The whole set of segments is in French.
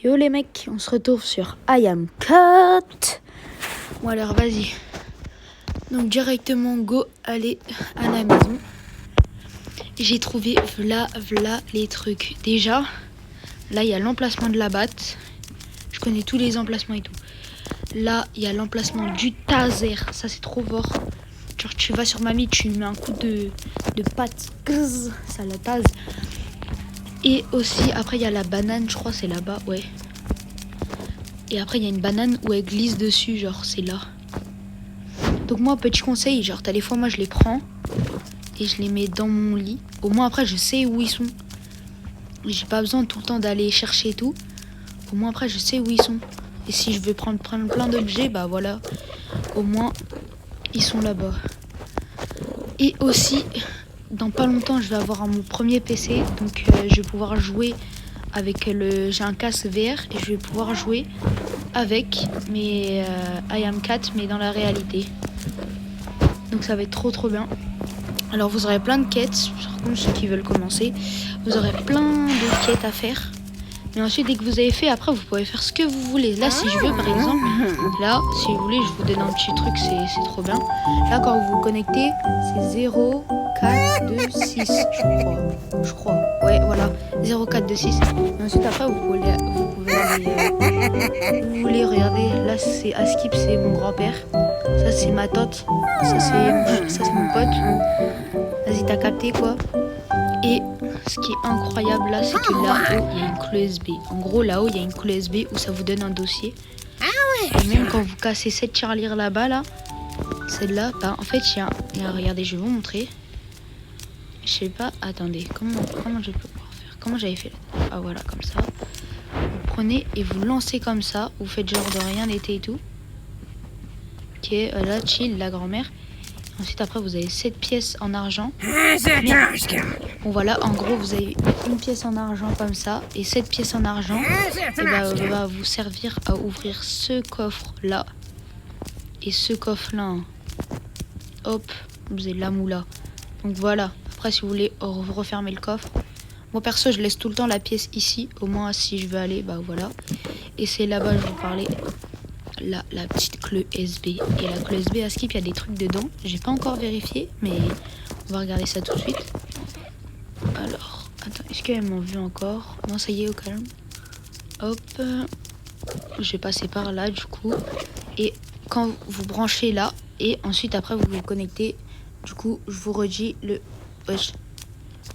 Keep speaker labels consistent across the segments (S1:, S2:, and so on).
S1: Yo les mecs, on se retrouve sur I Am Cut. Bon alors vas-y. Donc directement go aller à la maison. J'ai trouvé v'là les trucs. Déjà, là il y a l'emplacement de la batte. Je connais tous les emplacements et tout. Là il y a l'emplacement du taser. Ça c'est trop fort. Genre tu vas sur mamie, tu mets un coup de patte. Ça la tase. Et aussi après il y a la banane, je crois c'est là-bas, ouais. Et après il y a une banane où elle glisse dessus, genre c'est là. Donc moi petit conseil, genre t'as des fois moi je les prends et je les mets dans mon lit. Au moins après je sais où ils sont. J'ai pas besoin tout le temps d'aller chercher et tout. Au moins après je sais où ils sont. Et si je veux prendre plein d'objets, bah voilà. Au moins ils sont là-bas. Et aussi dans pas longtemps je vais avoir mon premier PC. Donc je vais pouvoir jouer avec j'ai un casque VR et je vais pouvoir jouer avec mes I Am Cut mais dans la réalité. Donc ça va être trop bien. Alors vous aurez plein de quêtes, par contre ceux qui veulent commencer, vous aurez plein de quêtes à faire. Mais ensuite dès que vous avez fait, après vous pouvez faire ce que vous voulez. Là si je veux par exemple, là si vous voulez je vous donne un petit truc, c'est trop bien. Là quand vous vous connectez, c'est 0, 4, 2, 6 je crois. Ouais voilà, 0, 4, 2, 6. Et ensuite après vous pouvez aller, vous voulez regarder, là c'est Askip, c'est mon grand-père. Ça c'est ma tante, ça c'est mon pote. Vas-y t'as capté quoi. Et ce qui est incroyable là, c'est que là-haut il y a une clé USB. En gros là-haut il y a une clé USB où ça vous donne un dossier. Et même quand vous cassez cette tirelire là-bas là, celle-là, bah en fait il y a regardez je vais vous montrer. Je sais pas, attendez, comment je peux pouvoir faire. Comment j'avais fait là. Ah voilà comme ça. Vous prenez et vous lancez comme ça, vous faites genre de rien n'était et tout. Ok, là, chill, la grand-mère. Ensuite, après, vous avez 7 pièces en argent. Mais, bon, voilà, en gros, vous avez une pièce en argent comme ça. Et 7 pièces en argent, et bah, va vous servir à ouvrir ce coffre-là. Et ce coffre-là. Hein. Hop, vous avez la moula. Donc voilà. Après, si vous voulez refermer le coffre. Moi, perso, je laisse tout le temps la pièce ici. Au moins, si je veux aller, bah voilà. Et c'est là-bas, je vous parlais. La petite clé USB. Et la clé USB à Skip, il y a des trucs dedans. J'ai pas encore vérifié, mais on va regarder ça tout de suite. Alors, attends, est-ce qu'elles m'ont vu encore? Non, ça y est, au calme. Hop. Je vais passer par là, du coup. Et quand vous branchez là, et ensuite, après, vous vous connectez. Du coup, je vous redis le... Wesh.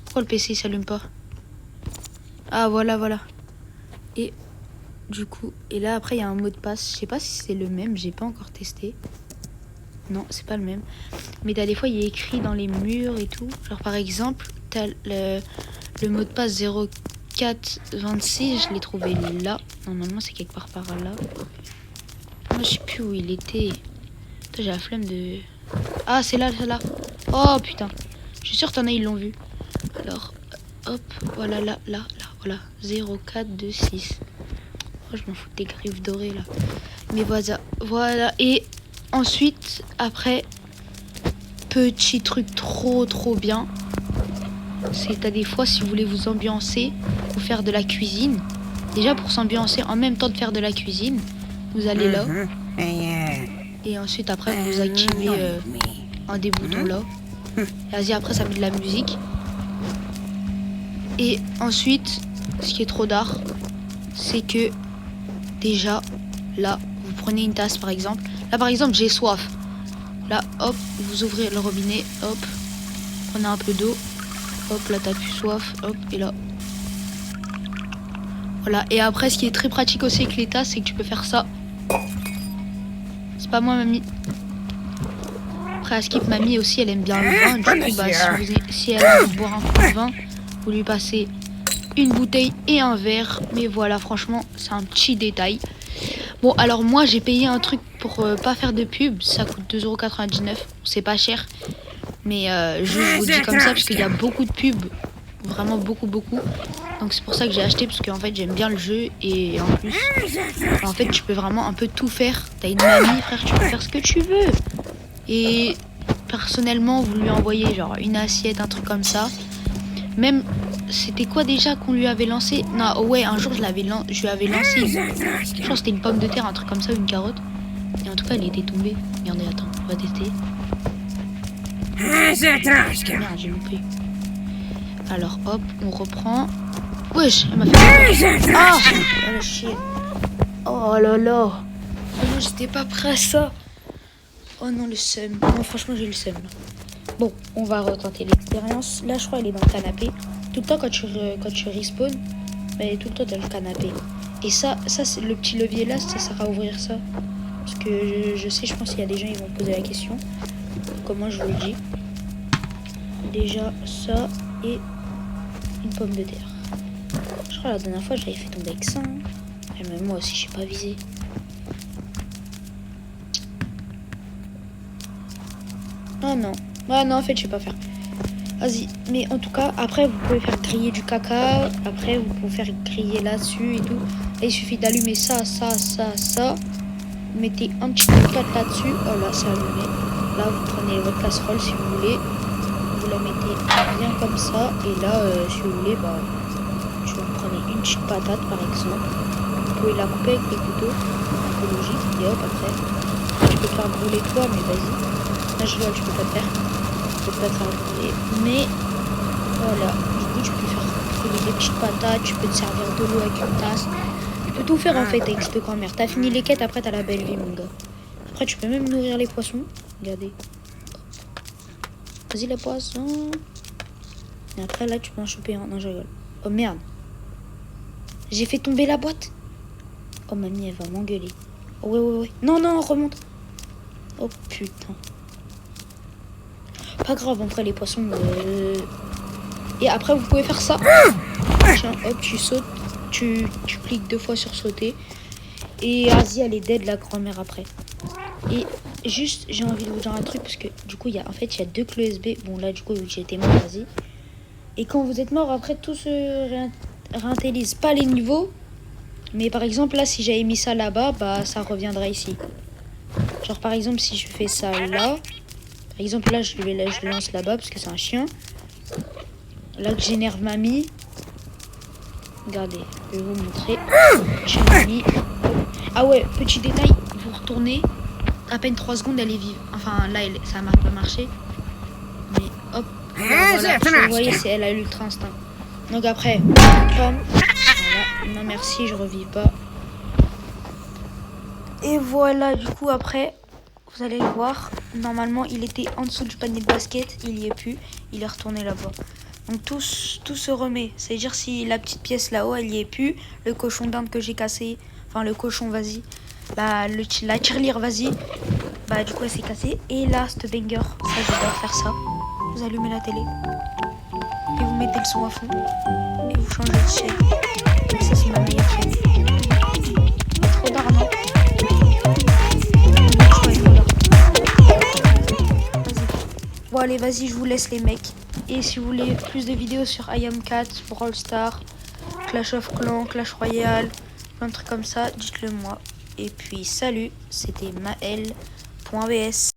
S1: Pourquoi le PC, il s'allume pas? Ah, voilà. Et... du coup, et là après il y a un mot de passe. Je sais pas si c'est le même, j'ai pas encore testé. Non, c'est pas le même. Mais t'as des fois il est écrit dans les murs et tout. Genre par exemple, t'as le mot de passe 0426, je l'ai trouvé là. Normalement c'est quelque part par là. Moi je sais plus où il était. Putain, j'ai la flemme de... Ah c'est là. Oh putain. Je suis sûre que t'en as, ils l'ont vu. Alors, hop, voilà là, voilà. 0426. Je m'en fous des griffes dorées là. Mais voilà. Et ensuite, après, petit truc trop bien. C'est t'as des fois si vous voulez vous ambiancer ou faire de la cuisine. Déjà pour s'ambiancer en même temps de faire de la cuisine, vous allez là. Et ensuite après vous activez un des boutons là. Vas-y après ça met de la musique. Et ensuite, ce qui est trop d'art, c'est que déjà, là, vous prenez une tasse par exemple. Là par exemple, j'ai soif. Là, hop, vous ouvrez le robinet, hop, prenez un peu d'eau. Hop, là t'as plus soif, hop, et là. Voilà, et après ce qui est très pratique aussi avec les tasses, c'est que tu peux faire ça. C'est pas moi, mamie. Après, à Skip, mamie aussi, elle aime bien le vin. Du coup, bah, si elle aime boire un peu de vin, vous lui passez une bouteille et un verre. Mais voilà, franchement, c'est un petit détail. Bon, alors moi, j'ai payé un truc pour pas faire de pub. Ça coûte 2,99 €. C'est pas cher. Mais je vous dis comme ça parce qu'il y a beaucoup de pubs. Vraiment beaucoup. Donc c'est pour ça que j'ai acheté. Parce qu'en fait, j'aime bien le jeu. Et en plus, en fait, tu peux vraiment un peu tout faire. T'as une mamie, frère, tu peux faire ce que tu veux. Et personnellement, vous lui envoyez genre une assiette, un truc comme ça. Même C'était quoi déjà qu'on lui avait lancé? Non, ouais, un jour je lui avais lancé. Je pense que c'était une pomme de terre, un truc comme ça, une carotte. Et en tout cas, elle était tombée. Regardez, attends, on va tester. Merde, j'ai loupé. Alors, hop, on reprend. Wesh, elle m'a fait. Ah, oh, la chier. Oh là là. Oh non, j'étais pas prêt à ça. Oh non, le seum. Non, franchement, j'ai le seum. Bon, on va retenter l'expérience. Là, je crois qu'elle est dans le canapé. Tout le temps, quand tu respawn, elle est tout le temps dans le canapé. Et ça c'est le petit levier là, ça sert à ouvrir ça. Parce que je sais, je pense qu'il y a des gens qui vont poser la question. Comment je vous le dis. Déjà, ça et une pomme de terre. Je crois la dernière fois, j'avais fait tomber avec ça. Hein. Et même moi aussi, j'ai pas visé. Ah non. Ah non, en fait, je sais pas faire. Vas-y. Mais en tout cas, après, vous pouvez faire griller du caca. Après, vous pouvez faire griller là-dessus et tout. Là, il suffit d'allumer ça, ça, ça, ça. Vous mettez un petit peu de pâte là-dessus. Oh là, c'est allumé. Là, vous prenez votre casserole si vous voulez. Vous la mettez bien comme ça. Et là, si vous voulez, bah, vous prenez une petite patate par exemple. Vous pouvez la couper avec les couteaux. Un peu logique. Et hop, après, tu peux faire brûler toi, mais vas-y. Là, je vois, tu peux pas le faire. Tu peux pas te faire brûler. Mais voilà. Du coup, tu peux faire brûler des petites patates. Tu peux te servir de l'eau avec une tasse. Tu peux tout faire en fait avec cette grand-mère. T'as fini les quêtes, après t'as la belle vie, mon gars. Après, tu peux même nourrir les poissons. Regardez. Vas-y, les poissons. Et après, là, tu peux en choper un. Non, je rigole. Oh merde. J'ai fait tomber la boîte. Oh, mamie, elle va m'engueuler. Oh, ouais. Non, non, remonte. Oh putain. Pas grave, après les poissons. Et après, vous pouvez faire ça. Tiens, hop, tu sautes. Tu cliques 2 fois sur sauter. Et vas-y, elle est dead, la grand-mère, après. Et juste, j'ai envie de vous dire un truc. Parce que du coup, il y a 2 clés USB. Bon, là, du coup, vu que j'étais mort, vas-y. Et quand vous êtes mort, après, tout se réintélise. Pas les niveaux. Mais par exemple, là, si j'avais mis ça là-bas, bah, ça reviendra ici. Genre, par exemple, si je fais ça là. Par exemple, là, je le lance là-bas parce que c'est un chien. Là, que j'énerve mamie. Regardez, je vais vous montrer. Chez mamie. Ah ouais, petit détail, vous retournez. À peine 3 secondes, elle est vive. Enfin, là, ça n'a pas marché. Mais hop. Voilà, vous voyez, elle a l'ultra instinct. Donc après, bam. Voilà. Non, merci, je revis pas. Et voilà, du coup, après, vous allez le voir. Normalement, il était en dessous du panier de basket. Il y est plus. Il est retourné là-bas. Donc, tout se remet. C'est-à-dire, si la petite pièce là-haut, elle y est plus. Le cochon d'Inde que j'ai cassé. Enfin, le cochon, vas-y. La tirelire, vas-y. Bah, du coup, elle s'est cassée. Et là, ce banger. Ça, j'adore faire ça. Vous allumez la télé. Et vous mettez le son à fond. Et vous changez de chaîne. Ça, c'est ma meilleure chaîne. Trop d'argent. Bon allez, vas-y, je vous laisse les mecs. Et si vous voulez plus de vidéos sur I Am Cat, Brawl Stars, Clash of Clans, Clash Royale, plein de trucs comme ça, dites-le moi. Et puis salut, c'était Maël.bs.